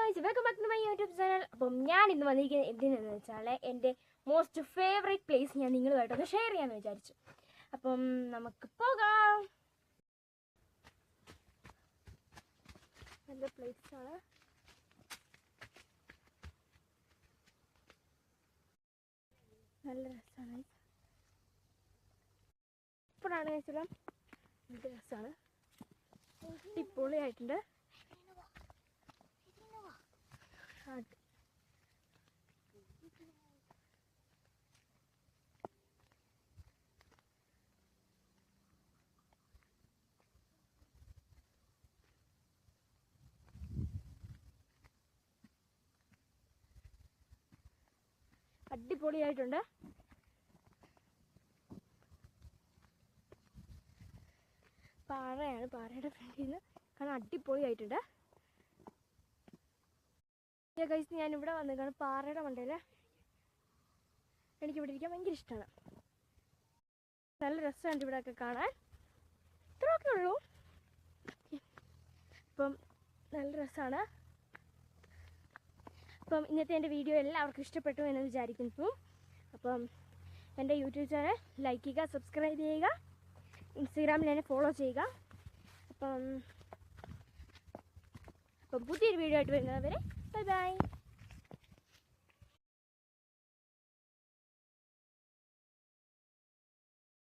Guys, welcome back to my YouTube channel. അപ്പം ഞാൻ ഇന്ന് വന്നിരിക്കുന്നത് എന്തിനെന്ന് വെച്ചാൽ എൻ്റെ മോസ്റ്റ് ഫേവറേറ്റ് പ്ലേസ് ഞാൻ നിങ്ങളുമായിട്ടൊന്ന് ഷെയർ ചെയ്യാമെന്ന് വിചാരിച്ചു. അപ്പം നമുക്ക് പോകാം. നല്ല പ്ലേസാണ്. നല്ല രസമാണ്. ഇപ്പോഴാണ് കഴിച്ചാൽ നല്ല രസമാണ്. അടിപൊളിയായിട്ടുണ്ട്. അടിപൊളിയായിട്ടുണ്ട്. പാറയാണ്, പാറയുടെ ഫ്രണ്ടിൽ നിന്ന് കാണാൻ അടിപൊളിയായിട്ടുണ്ട്. ഗൈസ്, ഞാനിവിടെ വന്നിട്ടാണ് പാറയുടെ മണ്ടയിൽ. എനിക്കിവിടെ ഇരിക്കാൻ ഭയങ്കര ഇഷ്ടമാണ്. നല്ല രസമുണ്ട് ഇവിടെയൊക്കെ കാണാൻ. ഇത്രയൊക്കെ ഉള്ളൂ. അപ്പം നല്ല രസമാണ്. അപ്പം ഇന്നത്തെ എൻ്റെ വീഡിയോ എല്ലാവർക്കും ഇഷ്ടപ്പെട്ടു എന്ന് വിചാരിക്കുന്നു. അപ്പം എൻ്റെ യൂട്യൂബ് ചാനൽ ലൈക്ക് ചെയ്യുക, സബ്സ്ക്രൈബ് ചെയ്യുക, ഇൻസ്റ്റഗ്രാമിൽ എന്നെ ഫോളോ ചെയ്യുക. അപ്പം പുതിയൊരു വീഡിയോ ആയിട്ട് വരുന്നവരെ ബൈ ബൈ.